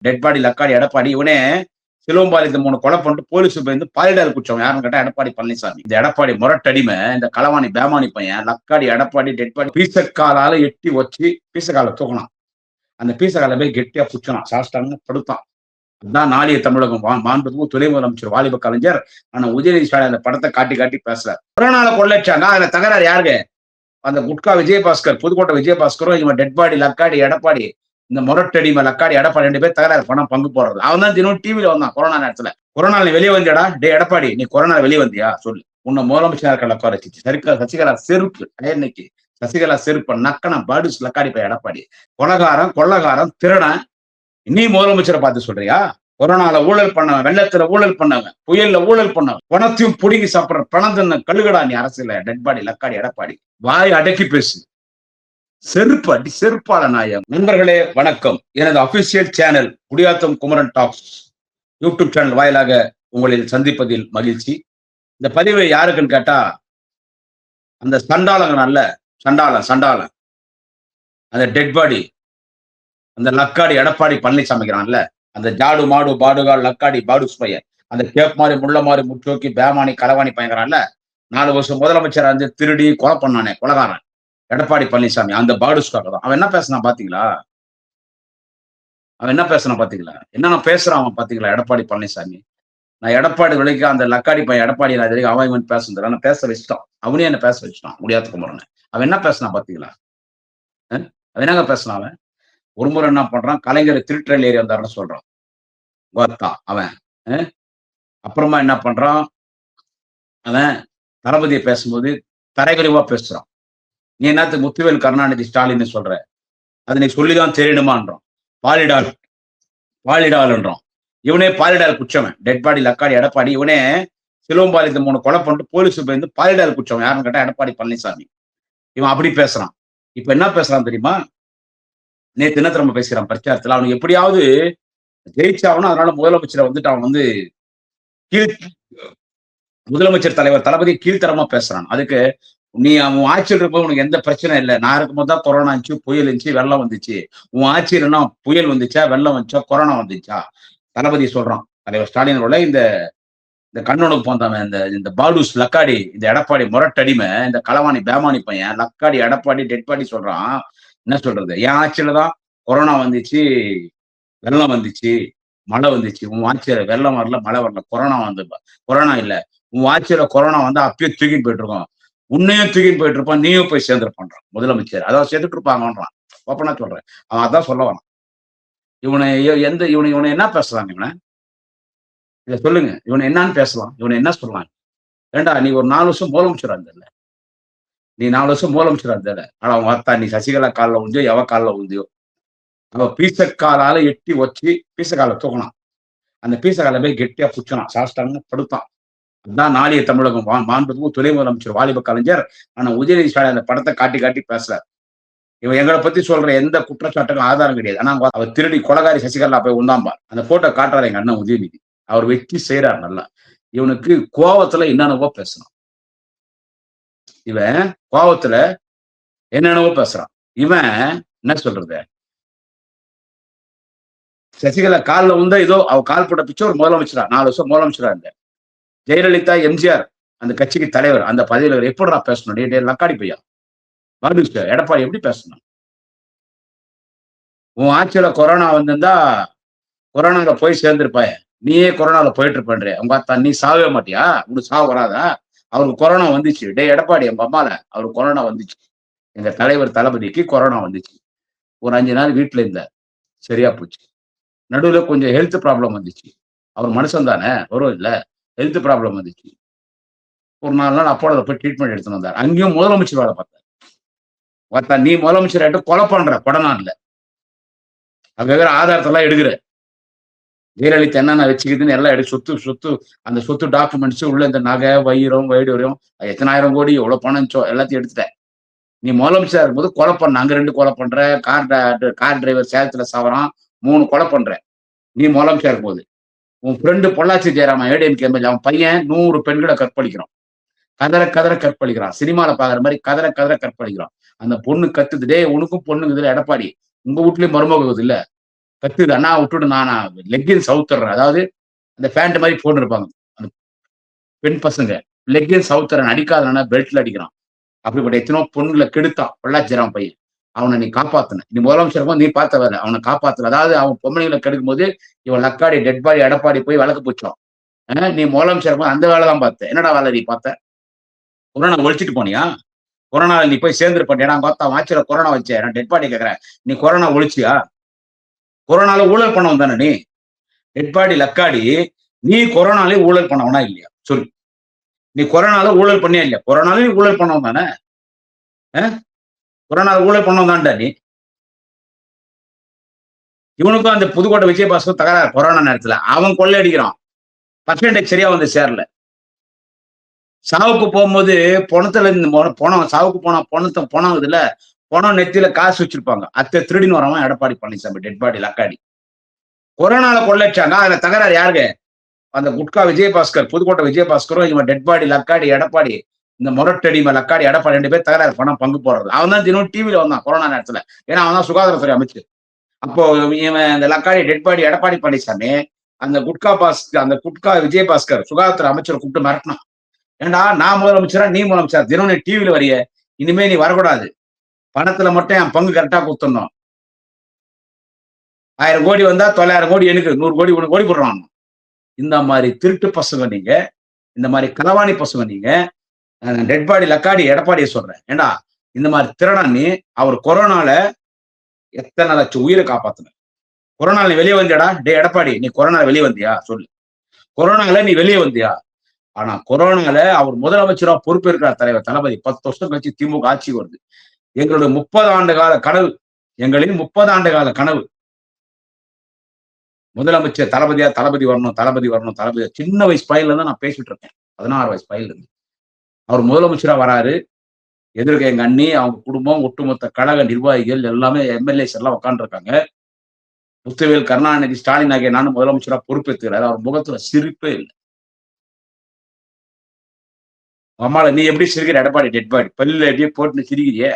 Dead body லக்காடி Edappadi இவனே சிலுவம்பாளையத்தை 3 கொலை பண்ணிட்டு போலீஸ் போய் பாலிடால் குற்றம் யாருன்னு கேட்டா எடப்பாடி பழனிசாமி. இந்த எடப்பாடி முரட்டடிமை, இந்த களவாணி பேமானி பையன் லக்காடி எடப்பாடி டெட் பாடி பீசக்காலால எட்டி வச்சு பீசக்கால தூக்கணும். அந்த பீசக்கால போய் கெட்டியா புச்சனான், சாஸ்டாங்க படுத்தான். அதுதான் நாளைய தமிழகம் மாண்புக்கும் துணை முதலமைச்சர் வாலிப கலைஞர் ஆனா உதயநிதி ஸ்டாலின் அந்த படத்தை காட்டி காட்டி பேசுறாரு. கொரோனால கொள்ளைச்சாங்க, அதுல தகராறு யாருங்க? அந்த குட்கா விஜயபாஸ்கர், புதுக்கோட்டை விஜயபாஸ்கரும் இவன் டெட் பாடி லக்காடி எடப்பாடி, இந்த முரட்டடிமை லக்காடி எடப்பாடி 2 பேர் தகராறு பணம் பங்கு போடுறது. அவன் தான் தினம் டிவியில வந்தான் கொரோனா நேரத்துல. கொரோனா நீ வெளியே வந்தியாடா? டே எடப்பாடி நீ கொரோனா வெளியே வந்தியா சொல்லு. உன்னை முதலமைச்சர் இருக்கிற உட்கார வச்சு சசிகலா செருப்பு இன்னைக்கு சசிகலா செருப்பு நக்கன பாடுஸ் லக்காடி போய் எடப்பாடி கொலகாரம் கொள்ளகாரம் திருடன். நீ முதலமைச்சரை பார்த்து சொல்றியா? கொரோனால ஊழல் பண்ணவன், வெள்ளத்துல ஊழல் பண்ணவன், புயல்ல ஊழல் பண்ணவன், பணத்தையும் புடுங்கி சாப்பிடுற பணம் கழுகடா நீ அரசியல டெட் பாடி லக்காடி எடப்பாடி. வாய் அடக்கி பேசு, செருப்பு அடி செருப்பால நாயம். நண்பர்களே வணக்கம். எனது official channel Gudiyattam Kumaran talks YouTube channel வாயிலாக உங்களில் சந்திப்பதில் மகிழ்ச்சி. இந்த பதிவை யாருக்குன்னு கேட்டா, அந்த சண்டாளங்க நல்ல சண்டாளன் அந்த டெட் பாடி அந்த லக்காடி எடப்பாடி பழனிசாமிக்கிறான்ல, அந்த ஜாடு மாடு பாடுகால் லக்காடி பாடுஸ் பையன், அந்த கேப் மாதிரி முள்ள மாதிரி முற்றோக்கி பேமானி களவாணி பயங்கரான்ல, 4 வருஷம் முதலமைச்சர் வந்து திருடி கொலை பண்ணானே கொலகாரன் எடப்பாடி பழனிசாமி, அந்த பாடுஸ்காக தான். அவன் என்ன பேசினான் பாத்தீங்களா? என்ன பேசுறான் அவன் பாத்தீங்களா? எடப்பாடி பழனிசாமி, நான் எடப்பாடி விலைக்கு அந்த லக்காடி பையன் எடப்பாடி அவன் பேசுறான், நான் பேச வச்சுட்டான். அவனே என்ன பேச வச்சுட்டான் முடியாத குமரன். அவன் என்ன பேசினான் பாத்தீங்களா? அவன் என்னங்க பேசினான்? அவன் ஒரு முறை என்ன பண்றான், கலைஞர் திருட்டல் ஏறி வந்தாருன்னு சொல்றான் அவன். அப்புறமா என்ன பண்றான், அவன் தளபதியை பேசும்போது தரைகுறைவா பேசுறான். நீ என்னத்துக்கு முத்துவேல் கருணாநிதி ஸ்டாலின் சொல்ற? அது நீ சொல்லிதான் தெரியணுமான்றான். பாலிடால்ன்றான். இவனே பாலிடால் குற்றவன், டெட் பாடி லக்காடி எடப்பாடி. இவனே சிலுவம்பாளையத்தை 3 கொலை பண்ணிட்டு போலீஸ் போய் பாலிடால் குற்றவன் யாருன்னு கேட்டா எடப்பாடி பழனிசாமி. இவன் அப்படி பேசுறான். இப்ப என்ன பேசுறான் தெரியுமா? நேத்து என்ன திரும்ப பேசுறான் பிரச்சாரத்துல, அவனுக்கு எப்படியாவது ஜெயிச்சாகணும், அதனால முதலமைச்சரை வந்துட்டு அவன் வந்து முதலமைச்சர் தலைவர் தளபதி கீழ்த்தரமா பேசுறான். அதுக்கு நீ அவன் ஆட்சியில் இருப்ப உனக்கு எந்த பிரச்சனை இல்லை. நான் இருக்கும்போது தான் கொரோனா இருந்துச்சு, புயல் இருந்துச்சு, வெள்ளம் வந்துச்சு. உன் ஆட்சியிலன்னா புயல் வந்துச்சா, வெள்ளம் வந்துச்சா, கொரோனா வந்துச்சா? தளபதி சொல்றான். தலைவர் ஸ்டாலின் இந்த இந்த கண்ணோனுக்கு போந்தவன், இந்த பாடுஸ் லக்காடி, இந்த எடப்பாடி முரட்டடிமை, இந்த களவாணி பேமானி பையன் லக்காடி எடப்பாடி டெட் பாடி சொல்றான். என்ன சொல்றது? என் ஆட்சியில தான் கொரோனா வந்துச்சு, வெள்ளம் வந்துச்சு, மழை வந்துச்சு. உன் ஆட்சியில வெள்ளம் வரல, மழை வரல, கொரோனா இல்ல. உன் ஆட்சியில கொரோனா வந்து அப்பயே தூக்கிட்டு போயிட்டு இருக்கோம். உன்னையும் தூக்கிட்டு போயிட்டு இருப்பான், நீயும் போய் சேர்ந்துருப்பான்றான் முதலமைச்சர். அதாவது சேர்த்துட்டு இருப்பாங்கன்றான். ஓப்பனா சொல்றேன். அவன் அதான் சொல்ல வரான். இவனை என்ன பேசுறாங்க? இதை சொல்லுங்க. இவனை என்னன்னு பேசலாம்? இவனை என்ன சொல்லலாம்? ஏண்டா நீ ஒரு 4 வருஷம் முதலமைச்சரா இருந்தல, ஆனா அவங்க அத்தா நீ சசிகலா காலில் உந்தியோ எவ காலில் உந்தியோ, அவ பீசக்காலால எட்டி வச்சு பீசக்கால தூக்கணும். அந்த பீசக்கால போய் கெட்டியா புச்சனான், சாஸ்டாங்க படுத்தான். அதுதான் நாளைய தமிழகம் மாண்புக்கும் துணை முதலமைச்சர் வாலிப கலைஞர் ஆனா உதயநிதி ஸ்டாலின் அந்த படத்தை காட்டி காட்டி பேசுறாரு. இவன் எங்களை பத்தி சொல்ற எந்த குற்றச்சாட்டுக்கும் ஆதாரம் கிடையாது. ஆனா அவர் திருடி கொலகாரி சசிகலா போய் உண்டாம்பார். அந்த போட்டோ காட்டுறாரு எங்க அண்ணன் உதயநிதி. அவர் வெற்றி செய்யறாரு நல்லா. இவனுக்கு கோவத்துல என்னென்னவோ பேசுறான். இவன் கோவத்துல என்னென்னவோ பேசுறான். இவன் என்ன சொல்றது, சசிகலா காலில் உந்தா ஏதோ அவ கால் போட்ட பிச்சை ஒரு முதலமைச்சரா 4 வருஷம் முதலமைச்சரா இருந்த ஜெயலலிதா எம்ஜிஆர் அந்த கட்சிக்கு தலைவர், அந்த பதவியில் எப்படிடா பேசணும்? லக்காடி பையா எடப்பாடி எப்படி பேசணும்? உன் ஆட்சியில கொரோனா வந்திருந்தா கொரோனால போய் சேர்ந்திருப்பாய, நீயே கொரோனால போயிட்டு இருப்பேன். உங்க அத்தா நீ சாவே மாட்டியா? உங்களுக்கு சாவு வராதா? அவருக்கு கொரோனா வந்துச்சு. டே எடப்பாடி என் அம்மால அவருக்கு கொரோனா வந்துச்சு. எங்க தலைவர் தளபதிக்கு கொரோனா வந்துச்சு. ஒரு 5 நாள் வீட்டுல இருந்தார், சரியா போச்சு. நடுவில் கொஞ்சம் ஹெல்த் ப்ராப்ளம் வந்துச்சு. அவர் மனுஷன் தானே, வரும் இல்ல, ஹெல்த் ப்ராப்ளம் வந்துச்சு. ஒரு 4 நாள் அப்போல போய் ட்ரீட்மெண்ட் எடுத்துட்டு வந்தார். அங்கேயும் முதலமைச்சர் வேலை பார்த்தார். நீ முதலமைச்சர் ஆகிட்டு கொலை பண்ற கொடநாடுல, அங்க இருக்கிற ஆதாரத்தெல்லாம் எடுக்கிற. ஜெயலலிதா என்னென்ன வச்சுக்குதுன்னு எல்லாம் சொத்து அந்த சொத்து டாக்குமெண்ட்ஸ் உள்ள இந்த நகை வைரம் எத்தனாயிரம் கோடி எவ்வளவு பணம் எல்லாத்தையும் எடுத்துட்டேன். நீ முதலமைச்சர் இருக்கும்போது கொலை பண்ண, அங்க 2 கொலை பண்ற, கார் டிரைவர் சேலத்துல சாவறான், 3 கொலை பண்ற. நீ முதலமைச்சர் இருக்கும்போது உன் ஃப்ரெண்டு பொள்ளாச்சி ஜெயராமன் ஏடிஎம்கே எம்எல்ஏ, அவன் பையன் 100 பெண்களை கற்பழிக்கிறான். கதற கற்பழிக்கிறான். சினிமால பாக்குற மாதிரி கதற கற்பழிக்கிறான். அந்த பொண்ணு கத்துது, டே உனக்கும் பொண்ணுங்க இதுல எடப்பாடி, உங்க வீட்லயும் மருமக இல்ல, கத்துது, அண்ணா விட்டுடு நான் லெக்கின்ஸ் அவுத்துறேன். அதாவது அந்த பேண்ட் மாதிரி போட்டு இருப்பாங்க அந்த பெண் பசங்க. லெக்கின்ஸ் அவுத்துறேன், அடிக்காதனா பெல்ட்ல அடிக்கிறான். அப்படிப்பட்ட எத்தனோ பொண்ணுல கெடுத்தான் பொள்ளாச்சிராம் பையன். அவனை நீ காப்பாத்தன. நீ முதலமைச்சர் நீ பார்த்த வேலை, அவனை காப்பாத்தல. அதாவது அவன் பொம்பளைங்களை கெடுக்கும் போது இவன் லக்காடி டெட் பாடி எடப்பாடி போய் வழக்கு போச்சோம். நீ முதலமைச்சர் அந்த வேலை தான் பார்த்த. என்னடா வேலை நீ பார்த்த? கொரோனா ஒழிச்சிட்டு போனியா? கொரோனால நீ போய் சேர்ந்துருப்ப. ஏன்னா பார்த்தா ஆட்சியில கொரோனா வச்சேன், நான் டெட் பாடி கேட்கறேன். நீ கொரோனா ஒழிச்சியா? கொரோனால ஊழல் பண்ணவன் தானே நீ? டெட் பாடி லக்காடி, நீ கொரோனாலே ஊழல் பண்ணவனா இல்லையா சொல்லு? நீ கொரோனால ஊழல் பண்ணியா இல்லையா? கொரோனால நீ ஊழல் பண்ணவன் தானே? கொரோனால ஊழல் பண்ணவன் தான்டா நீ. இவனுக்கும் அந்த புதுக்கோட்டை விஜயபாஸ்கர் தகராறு கொரோனா நேரத்துல. அவன் கொள்ளையடிக்கிறான், பர்சன்டேஜ் சரியா வந்து சேரல. சாவுக்கு போகும்போது பணத்துல இருந்து பணம், சாவுக்கு போனா பணம் இதுல பணம் நெத்தியில காசு வச்சிருப்பாங்க. அத்தை திருடின்னு வரவன் எடப்பாடி பழனிசாமி டெட் பாடி லக்காடி. கொரோனால கொள்ளைச்சாங்க. அதுல தகராறு யாருங்க? அந்த குட்கா விஜயபாஸ்கர், புதுக்கோட்டை விஜயபாஸ்கரும் இவன் டெட் பாடி லக்காடி எடப்பாடி, இந்த முரட்டடி லக்காடி எடப்பாடி 2 பேர் தகராறு பணம் பங்கு போடுறது. அவன் தான் தினம் டிவியில வந்தான் கொரோனா நேரத்துல. ஏன்னா அவன் தான் சுகாதாரத்துறை அமைச்சர். அப்போ இவன் இந்த லக்காடி டெட் பாடி எடப்பாடி பழனிசாமி அந்த குட்கா விஜயபாஸ்கர் சுகாதாரத்துறை அமைச்சரை கூப்பிட்டு மிரட்டினான். ஏண்டா நான் முதலமைச்சரா நீ முதலமைச்சர், தினம் நீ டிவியில வரிய, இனிமே நீ வரக்கூடாது, பணத்துல மட்டும் என் பங்கு கரெக்டா கொடுத்துடணும். 1000 கோடி வந்தா 900 கோடி எனக்கு, 100 கோடி 1 கோடி போடுறான். இந்த மாதிரி திருட்டு பசங்க நீங்க, இந்த மாதிரி களவாணி பசங்க நீங்க. டெட் பாடி லக்காடி எடப்பாடியை சொல்றேன். ஏண்டா இந்த மாதிரி திருடன் நீ. அவர் கொரோனால எத்தனை லட்சம் உயிரை காப்பாத்துன. கொரோனால நீ வெளியே வந்தியாடா? டே எடப்பாடி, நீ கொரோனால வெளியே வந்தியா சொல்லு? கொரோனால நீ வெளியே வந்தியா? ஆனா கொரோனால அவர் முதலமைச்சரா பொறுப்பேற்கிறார் தலைவர் தளபதி. 10 வருஷம் கழிச்சு திமுக ஆட்சி வருது. எங்களுடைய 30 ஆண்டு கால கனவு, எங்களின் 30 ஆண்டு கால கனவு முதலமைச்சர் தளபதி வரணும், தளபதி வரணும், தளபதி. சின்ன வயசு பையில தான் நான் பேசிட்டு இருக்கேன், 16 வயசு பையில இருந்து. அவர் முதலமைச்சரா வராரு. எதிர்க்க எங்க அண்ணி, அவங்க குடும்பம், ஒட்டுமொத்த கழக நிர்வாகிகள் எல்லாமே, எம்எல்ஏஸ் எல்லாம் உட்காந்துருக்காங்க. முத்துவேல், கருணாநிதி, ஸ்டாலின் ஆகிய நானும் முதலமைச்சரா பொறுப்பேற்றுகிறாரு. அவர் முகத்துல சிரிப்பே இல்லை. அம்மால நீ எப்படி சிரிக்கிற? எடப்பாடி டெட் பாடி பல்ல எப்படியே போட்டு சிரிக்கிறியே.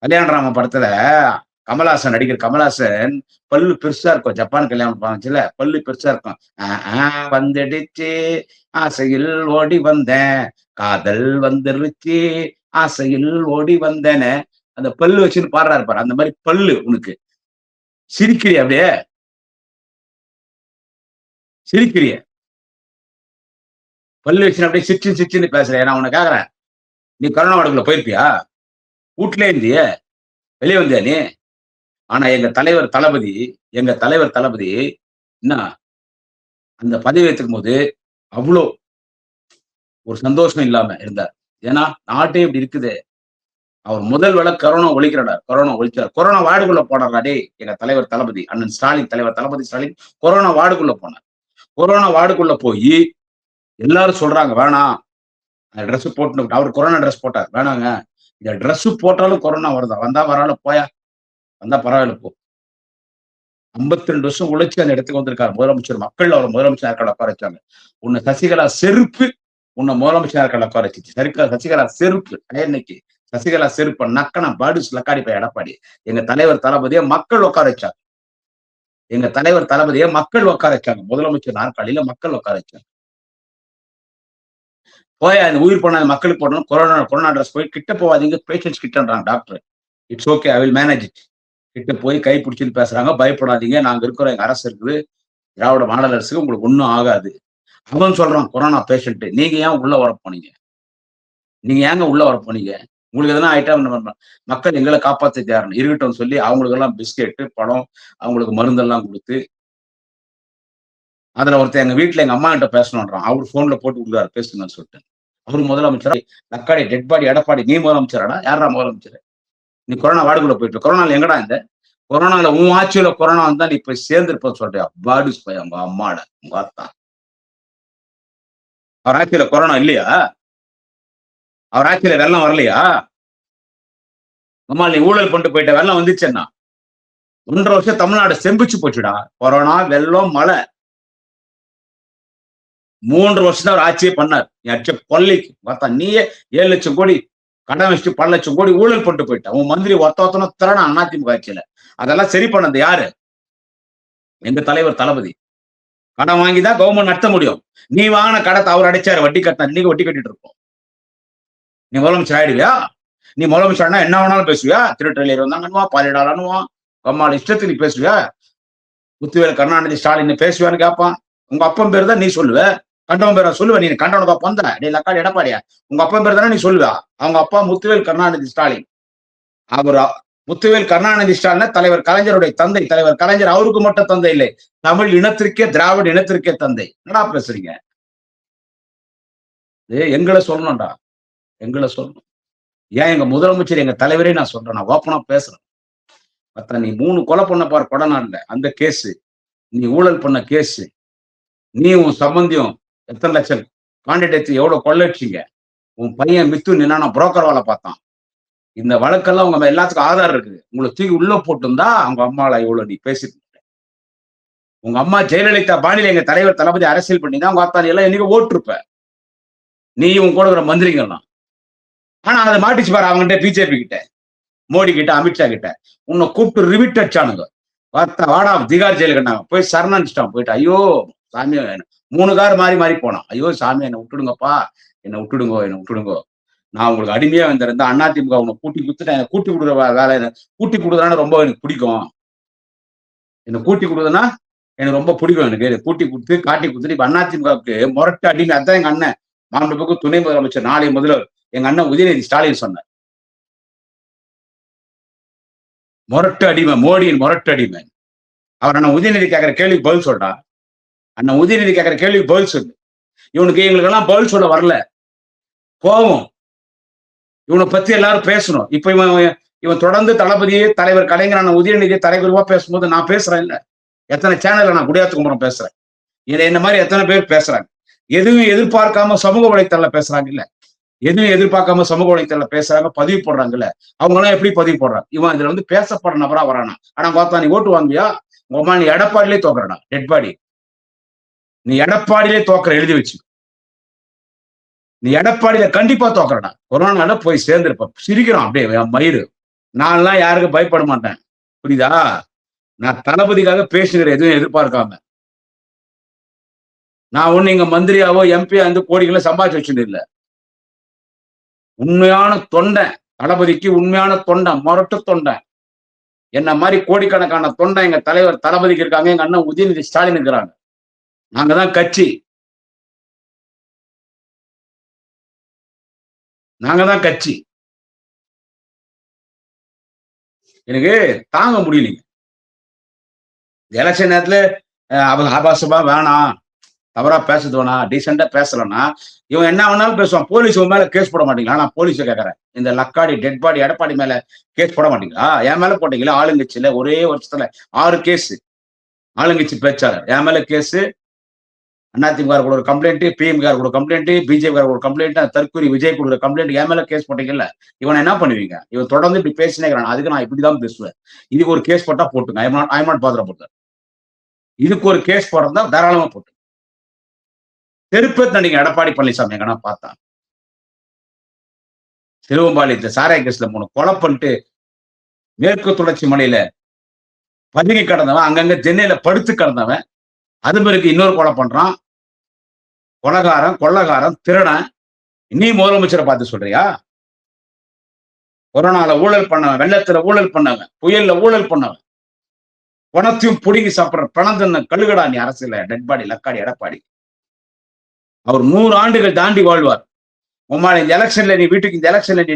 கல்யாணராம படத்துல கமல்ஹாசன் நடிகர் கமல்ஹாசன் பல்லு பெருசா இருக்கும். ஜப்பான் கல்யாணம் பாச்சுல, பல்லு பெருசா இருக்கும். வந்துடுச்சு ஆசையில் ஓடி வந்தேன், காதல் வந்துருச்சு ஆசையில் ஓடி வந்தேன்னு அந்த பல்லு வச்சுன்னு பாடுறாரு பாரு. அந்த மாதிரி பல்லு உனக்கு. சிரிக்கிறிய? அப்படியே சிரிக்கிறிய? பல்லு வச்சுன்னு அப்படியே சிரிச்சுன்னு பேசுறேன். நான் உன்னை கேக்குறேன், நீ கொரோனா வார்டுக்குள்ள போயிருப்பியா? வீட்லயே இருந்திய, வெளியே வந்தியா நீ? ஆனா எங்க தலைவர் தளபதி என்ன அந்த பதவி ஏற்றுக்கும் போது அவ்வளோ ஒரு சந்தோஷம் இல்லாம இருந்தார். ஏன்னா நாட்டே இப்படி இருக்குது. அவர் முதல் வேலை கொரோனா ஒழிக்கிறார், கொரோனா ஒழிச்சார். கொரோனா வார்டுக்குள்ள போனாரா? டே எங்க தலைவர் தளபதி அண்ணன் ஸ்டாலின், தலைவர் தளபதி ஸ்டாலின் கொரோனா வார்டுக்குள்ள போனார். கொரோனா வார்டுக்குள்ள போய் எல்லாரும் சொல்றாங்க வேணாம் ட்ரெஸ் போட்டு, அவர் கொரோனா ட்ரெஸ் போட்டார். வேணாங்க, இந்த ட்ரெஸ் போட்டாலும் கொரோனா வருதா? வந்தா வராலும் போயா, வந்தா பரவாயில்ல போ. 52 வருஷம் உழைச்சு அந்த இடத்துக்கு வந்திருக்காரு முதலமைச்சர். மக்கள் அவர் முதலமைச்சர் நாற்கால உட்கார வச்சாங்க. உன்னை சசிகலா செருப்பு உன்னை முதலமைச்சர் நாற்கால உட்கார வச்சு. சசிகலா செருப்பு இன்னைக்கு சசிகலா செருப்பு நக்கன பாடுஸ் லக்காடி போய் எடப்பாடி. எங்க தலைவர் தளபதியை மக்கள் உட்கார வச்சாங்க. எங்க தலைவர் தளபதியை மக்கள் உட்கார வச்சாங்க. முதலமைச்சர் நாற்காலியில மக்கள் உட்கார வச்சாங்க. போய் அந்த உயிர் போன மக்களுக்கு போடணும். கொரோனா ட்ரெஸ் போய் கிட்ட போவாதீங்க, பேஷண்ட்ஸ் கிட்டன்றாங்க doctor. It's okay, I will manage it. கிட்ட போய் கை பிடிச்சிட்டு பேசுறாங்க. பயப்படாதீங்க, நாங்க இருக்கிற எங்க அரசு இருக்குது, திராவிட மாடல் அரசுக்கு உங்களுக்கு ஒன்றும் ஆகாது. அவன் சொல்றான் கொரோனா பேஷண்ட், நீங்க ஏன் உள்ள வர போனீங்க? நீங்க ஏங்க உள்ள வர போனீங்க? உங்களுக்கு எதனா ஆயிட்டா மக்கள் எங்களை காப்பாற்ற தேரணும் இருக்கட்டும் சொல்லி அவங்களுக்கு எல்லாம் பிஸ்கெட்டு பழம், அவங்களுக்கு மருந்தெல்லாம் கொடுத்து, அதுல ஒருத்தர் எங்க வீட்டுல எங்க அம்மா கிட்ட பேசணும்ன்றான். அவர் போன்ல போட்டு கொடுக்குறாரு பேசுங்கன்னு சொல்லிட்டு. அவரு முதலமைச்சரா? லக்காடி டெட் பாடி எடப்பாடி நீ முதலமைச்சராடா? யாரா முதலமைச்சர்? நீ கொரோனா வார்டுக்குள்ள போயிட்டு கொரோனால எங்கடா இந்த கொரோனால உன் ஆட்சியில கொரோனா வந்தா நீ போய் சேர்ந்திருப்ப சொல்றியா? பாடுஸ் போய் உங்க அம்மாட உங்க அத்தா. அவர் ஆட்சியில கொரோனா இல்லையா? அவர் ஆட்சியில வெள்ளம் வரலையா? அம்மா நீ ஊழல் கொண்டு போயிட்ட, வெள்ளம் வந்துச்சுன்னா 1.5 வருஷம் தமிழ்நாடு செம்பிச்சு போச்சுடா. கொரோனா, வெள்ளம், மழை 3 வருஷம் தான் அவர் ஆட்சியே பண்ணார். நீ அடிச்ச கொள்ளைக்கு பார்த்தா நீயே 7 லட்சம் கோடி கடன் வச்சுட்டு 10 லட்சம் கோடி ஊழல் பண்ணிட்டு போயிட்ட. உன் மந்திரி ஒருத்தனும் திறனா அதிமுக ஆட்சியில. அதெல்லாம் சரி பண்ணது யாரு? எங்க தலைவர் தளபதி. கடன் வாங்கி தான் கவர்மெண்ட் நடத்த முடியும். நீ வாங்கின கடத்த அவர் அடைச்சாரு, வட்டி கட்டினார். இன்னைக்கு வட்டி கட்டிட்டு இருக்கோம். நீ முதலமைச்சர் ஆயிடுவியா? நீ முதலமைச்சர் ஆனா என்ன வேணாலும் பேசுவியா? திருட்டலையர் வந்தாங்கன்னுவான், பாலிடாலன்னுவான், கம்மாள் இஷ்டத்துக்கு நீ பேசுவியா? முத்துவேல் கருணாநிதி ஸ்டாலின் பேசுவான்னு கேட்பான். உங்க அப்பன் பேர் தான் நீ சொல்லுவ. கண்டவன் பேரை சொல்லுவ. நீ கண்டவனுக்கு அப்பன் தான். நீ லக்காடி எடப்பாடியா? உங்க அப்பன் பேர் தானே நீ சொல்லுவா? அவங்க அப்பா முத்துவேல் கருணாநிதி ஸ்டாலின். அவர் முத்துவேல் கருணாநிதி ஸ்டாலின் தலைவர் கலைஞருடைய தந்தை. தலைவர் கலைஞர் அவருக்கு மட்டும் தந்தை இல்லை, தமிழ் இனத்திற்கே, திராவிட இனத்திற்கே தந்தை. என்னடா பேசுறீங்க? எங்களை சொல்லணும்டா, எங்களை சொல்லணும். ஏன் எங்க முதலமைச்சர், எங்க தலைவரே நான் சொல்றேன், நான் ஓப்பனா பேசுறேன். நீ 3 கொலை பண்ண பாரு கொடநாடுல, அந்த கேஸ், நீ ஊழல் பண்ண கேஸ், நீ உன் சம்பந்தியம் எத்தனை லட்சம் காண்டிடேட் எவ்வளவு கொள்ளடிச்சீங்க, உன் பையன் மித்து நின்னா புரோக்கர் வேலை பார்த்தான். இந்த வழக்கெல்லாம் உங்க எல்லாத்துக்கும் ஆதாரம் இருக்குது. உங்களை தூக்கி உள்ள போட்டுருந்தா அவங்க அம்மால இவ்வளவு நீ பேசிட்டு. உங்க அம்மா ஜெயலலிதா பாணியில எங்க தலைவர் தளபதி அரசியல் பண்ணிதான் உங்க அத்தாலி எல்லாம் என்னைக்கு ஓட்டுருப்ப. நீ உன் கூட இருக்கிற மந்திரிகள்லாம். ஆனா அதை மாட்டிச்சு பாரு அவங்ககிட்ட, பிஜேபி கிட்ட, மோடி கிட்ட, அமித்ஷா கிட்ட. உன்னை கூப்பிட்டு ரிவிட் அடிச்சானுங்க. வாடா திகார் ஜெயிலுக்கு போய் சரணான் போயிட்டு. ஐயோ சாமியா, 3 கார் மாறி மாறி போனான். ஐயோ சாமி என்னை விட்டுடுங்கப்பா, என்னை விட்டுடுங்கோ, என்னை விட்டுடுங்கோ, நான் உங்களுக்கு அடிமையா வந்திருந்தேன். அதிமுக உன்னை கூட்டி கொடுத்துட்டேன். கூட்டி கொடுக்குற வேலை, கூட்டி கொடுக்குறான்னு ரொம்ப எனக்கு பிடிக்கும். என்ன கூட்டி கொடுக்குதுன்னா எனக்கு ரொம்ப பிடிக்கும். எனக்கு கூட்டி கொடுத்து காட்டி கொடுத்துட்டு இப்ப அதிமுகவுக்கு முரட்டு அடிமை. அதான் எங்க அண்ணன் மாண்புமிகு துணை முதலமைச்சர் நாளை முதல்வர் எங்க அண்ணன் உதயநிதி ஸ்டாலின் சொன்னார். முரட்டு அடிமை, மோடியின் முரட்டு அடிமை. அவர் அண்ணன் உதயநிதி கேட்கிற கேள்விக்கு பதில் சொல்றா. அண்ணன் உதயநிதி கேட்கிற கேள்விக்கு பதில் சொல்லு. இவனுக்கு எங்களுக்கு எல்லாம் பதில் சொல்ல வரல, கோபம். இவனை பத்தி எல்லாரும் பேசணும். இப்ப இவன் தொடர்ந்து தளபதியே, தலைவர் கலைஞர் அண்ணன் உதயநிதியை தலைவருவா பேசும்போது நான் பேசுறேன் இல்ல, எத்தனை சேனல்ல நான் குடியாத்து குமரம் பேசுறேன். என்ன மாதிரி எத்தனை பேர் பேசுறாங்க. எதுவும் எதிர்பார்க்காம சமூக வலைத்தள பேசுறாங்க இல்ல, எதுவும் எதிர்பார்க்காம சமூக வலைத்தள பேசுறாங்க, பதிவு போடுறாங்கல்ல. அவங்க எல்லாம் எப்படி பதிவு போடுறாங்க? இவன் இதுல வந்து பேசப்படுற நபரா வரானா. ஆனா பார்த்தா நீ ஓட்டு வாங்கியா? உங்க அம்மா நீ எடப்பாடியிலே தோக்குறடா, டெட் பாடி. நீ எடப்பாடியிலே தோக்குற, எழுதி வச்சு. நீ எடப்பாடியில கண்டிப்பா தோக்குறடா. கொரோனால போய் சேர்ந்திருப்ப. சிரிக்கிறான் அப்படியே மயிறு. நான்லாம் யாருக்கும் பயப்பட மாட்டேன், புரியுதா? நான் தளபதிக்காக பேசுகிறேன், எதுவும் எதிர்பார்க்காம. நான் ஒண்ணு இங்க மந்திரியாவோ எம்பியா வந்து கோடிகளை சம்பாதிச்சு வச்சுட்டு இல்ல. உண்மையான தொண்டை தளபதிக்கு, உண்மையான தொண்டை, முரட்டு தொண்டை. என்ன மாதிரி கோடிக்கணக்கான தொண்டை எங்க தலைவர் தளபதிக்கு இருக்காங்க, எங்க அண்ணன் உதயநிதி ஸ்டாலின் இருக்கிறாங்க. நாங்கதான் கட்சி, நாங்கதான் கட்சி. எனக்கு தாங்க முடியலைங்க. எலெக்ஷன் நேரத்துல அவங்க ஆபாசமா வேணாம், தவறா பேசுறது வேணாம், டீசெண்டா பேசலன்னா இவன் என்ன வேணாலும் பேசுவான். போலீஸ் மேல கேஸ் போட மாட்டீங்களா? நான் போலீஸை கேட்கறேன், இந்த லக்காடி டெட் பாடி எடப்பாடி மேல கேஸ் போட மாட்டீங்களா? என் மேல போட்டீங்களா? ஆளுங்கட்சியில ஒரே வருஷத்துல 6 கேஸ். ஆளுங்கட்சி பேச்சாளர் என் மேல கேஸ், அதிமுக கூட ஒரு கம்ப்ளைண்ட், பிஎம்கார கூட கம்ப்ளைண்ட், பிஜேபி ஒரு கம்ப்ளைண்ட், தற்கூரி விஜய் கூட கம்ப்ளைண்ட், என் மேல கேஸ் போட்டீங்கல்ல. இவன் என்ன பண்ணுவீங்க? இவன் தொடர்ந்து இப்படி பேசினே இருக்கிறான். அதுக்கு நான் இப்படிதான் பேசுவேன். இதுக்கு ஒரு கேஸ் போட்டா போட்டுங்க. ஐம் நாட் பாத்திரப்படுத்த. இதுக்கு ஒரு கேஸ் போடுறதா தாராளமா போட்டு தெருப்பேத்து நடிகை எடப்பாடி பழனிசாமி எங்கன்னா பார்த்தா, சிலுவம்பாளையத்துல சாராய கேஸ்ல 3 கொலை பண்ணிட்டு மேற்கு தொடர்ச்சி மலையில பதுங்கி கிடந்தவன், அங்கங்க சென்னையில படுத்து கிடந்தவன், அது பிறகு இன்னொரு கொலை பண்றான். கொலகாரன், கொள்ளகாரன், திருடன். நீ முதலமைச்சரை பார்த்து சொல்றியா? கொரோனால ஊழல் பண்ணவன், வெள்ளத்துல ஊழல் பண்ணவன், புயல்ல ஊழல் பண்ணவன், பணத்தையும் புடுங்கி சாப்பிடுற பணம் கழுகடா நீ அரசியல. டெட்பாடி லக்காடி எடப்பாடி. அவர் 100 ஆண்டுகள் தாண்டி வாழ்வார். உமால இந்த எலெக்ஷன்ல நீ வீட்டுக்கு, இந்த எலெக்ஷன்ல நீ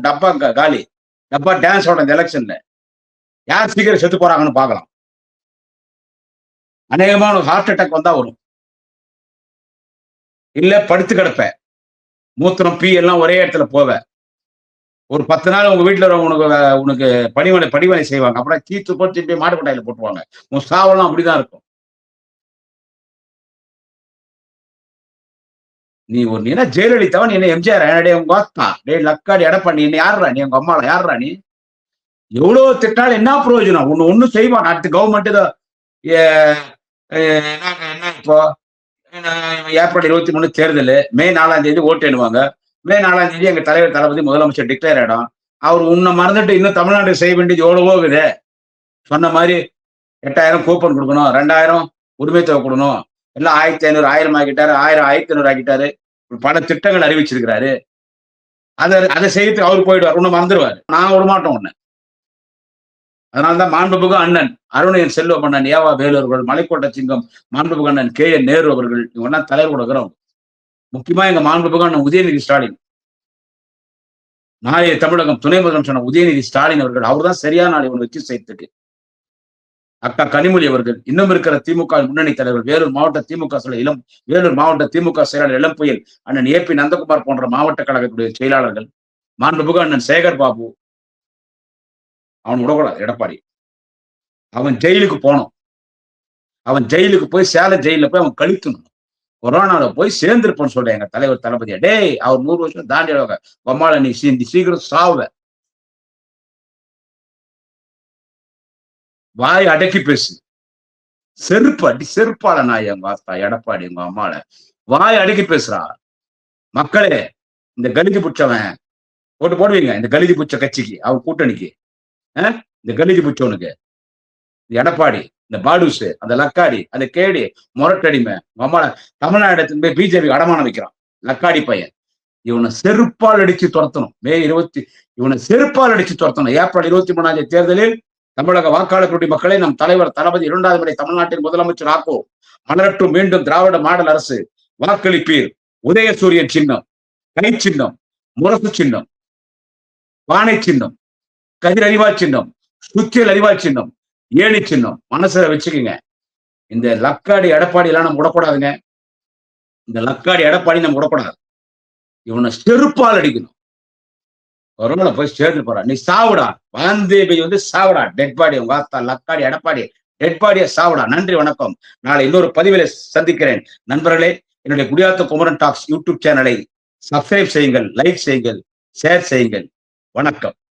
டப்பா காலி, டப்பா டான்ஸ் ஓட. இந்த எலெக்ஷன்ல யார் சீக்கிரம் செத்து போறாங்கன்னு பாக்கலாம். அநேகமா உனக்கு ஹார்ட் அட்டாக் வந்தா வரும், இல்ல படுத்து கிடப்ப, மூத்திரம் பீ எல்லாம் ஒரே இடத்துல போவ. ஒரு 10 நாள் உங்க வீட்டுல உனக்கு படிவனை செய்வாங்க. அப்புறம் தீத்து போட்டு திருப்பி மாடு கொட்டாயில போட்டுருவாங்க. உன் சாவெல்லாம் அப்படிதான் இருக்கும். நீ என்ன ஜெயலலிதாவா, நீ என்ன எம்ஜிஆர்? உங்க அத்தா டே லக்காடி எடப்பாடி, என்ன யாருடா நீ? உங்க அம்மால யாருடா நீ? எவ்வளவு திட்டாலும் என்ன பிரயோஜனம்? ஒண்ணும் செய்வான். அடுத்த கவர்மெண்ட் என்ன இப்போ ஏப்ரல் 23 தேர்தல், மே 4ஆம் தேதி ஓட்டு எண்ணுவாங்க. மே 4ஆம் தேதி எங்க தலைவர் தளபதி முதலமைச்சர் டிக்ளேர் ஆயிடும். அவர் உன்னை மறந்துட்டு இன்னும் தமிழ்நாடு செய்ய வேண்டியது எவ்வளவோ இருக்குது. சொன்ன மாதிரி 8000 கூப்பன் கொடுக்கணும், 2000 உரிமை தொகை கொடுக்கணும், எல்லாம் 1500 1000 ஆக்கிட்டாரு, 1000 1500 ஆக்கிட்டாரு, பல திட்டங்கள் அறிவிச்சிருக்கிறாரு. அதை செய்து அவர் போயிடுவார், ஒண்ணு மறந்துடுவார். நான் விடமாட்டோம் ஒண்ணு. அதனால்தான் மாண்புமிகு அண்ணன் அருணையன் செல்வம் அண்ணன் ஏவா வேலு அவர்கள், மலைக்கோட்டை சிங்கம் மாண்புமிகு அண்ணன் KN நேரு அவர்கள், இவங்கெல்லாம் தலைவர் கொடுக்கிறோம். முக்கியமா எங்க மாண்புமிகு அண்ணன் உதயநிதி ஸ்டாலின், நாளைய தமிழகம் துணை முதலமைச்சர் உதயநிதி ஸ்டாலின் அவர்கள், அவர் தான் சரியான நாள் இவனை வச்சு சேர்த்துக்கு. அக்கா கனிமொழி அவர்கள், இன்னும் இருக்கிற திமுக முன்னணி தலைவர், வேலூர் மாவட்ட திமுக செயலாளர் இளம்புயல் அண்ணன் AP நந்தகுமார் போன்ற மாவட்ட கழகத்துடைய செயலாளர்கள், மாண்புமிகு அண்ணன் சேகர் பாபு, அவன் விடக்கூடாது. எடப்பாடி அவன் ஜெயிலுக்கு போனோம். அவன் ஜெயிலுக்கு போய் சேலம் ஜெயில போய் அவன் கழிக்கணும். கொரோனால போய் சேர்ந்திருப்பான்னு சொல்றேன் எங்க தலைவர் தளபதியா. டேய், அவர் 100 வருஷம் தாண்டி பொம்மால நீ சீக்கிரம் சாவ. வாய் அடக்கி பேசு. செருப்பால நான் எங்க வாஸ்தா எடப்பாடி உங்க அம்மால வாய் அடக்கி பேசுறா. மக்களே, இந்த கலிஜி புச்சவன் போட்டு போடுவீங்க, இந்த கலிஜி புச்ச கட்சிக்கு, அவன் கூட்டணிக்கு, இந்த கலிஜி புச்சவனுக்கு எடப்பாடி, இந்த பாடுசு, அந்த லக்காடி, அந்த கேடி முரட்டடிமை அம்மால தமிழ்நாடு போய் பிஜேபி அடமானம் வைக்கிறான் லக்காடி பையன். இவனை செருப்பால் அடிச்சு துரத்தணும். இவனை செருப்பால் அடிச்சு துரத்தணும். ஏப்ரல் 23 தேர்தலில் தமிழக வாக்காளர்களுடைய மக்களை நம் தலைவர் தளபதி 2வது முறை தமிழ்நாட்டின் முதலமைச்சர் ஆக்குவோம். மலரட்டும் மீண்டும் திராவிட மாடல் அரசு. வாக்களிப்பீர். உதயசூரியன் சின்னம், கை சின்னம், முரசு சின்னம், பானை சின்னம், கதிர் அறிவாள் சின்னம், சுத்தியல் அறிவாள் சின்னம், ஏணி சின்னம். மனசுல வச்சுக்கோங்க. இந்த லக்காடி எடப்பாடி எல்லாம் நம்ம விடக்கூடாதுங்க. இந்த லக்காடி எடப்பாடி நம்ம விடக்கூடாது. இவனை செருப்பால் அடிக்கணும். கொரோனா போய் சேர்ந்து போறான். நீ சாவுடா, வந்து சாவுடா. டெட் பாடி உங்க லக்காடி எடப்பாடி டெட் பாடிய சாவுடா. நன்றி, வணக்கம். நாளை இன்னொரு பதிவில சந்திக்கிறேன். நண்பர்களே, என்னுடைய குடியாத்த குமரன் டாக்ஸ் யூடியூப் சேனலை சப்ஸ்கிரைப் செய்யுங்கள், லைக் செய்யுங்கள், ஷேர் செய்யுங்கள். வணக்கம்.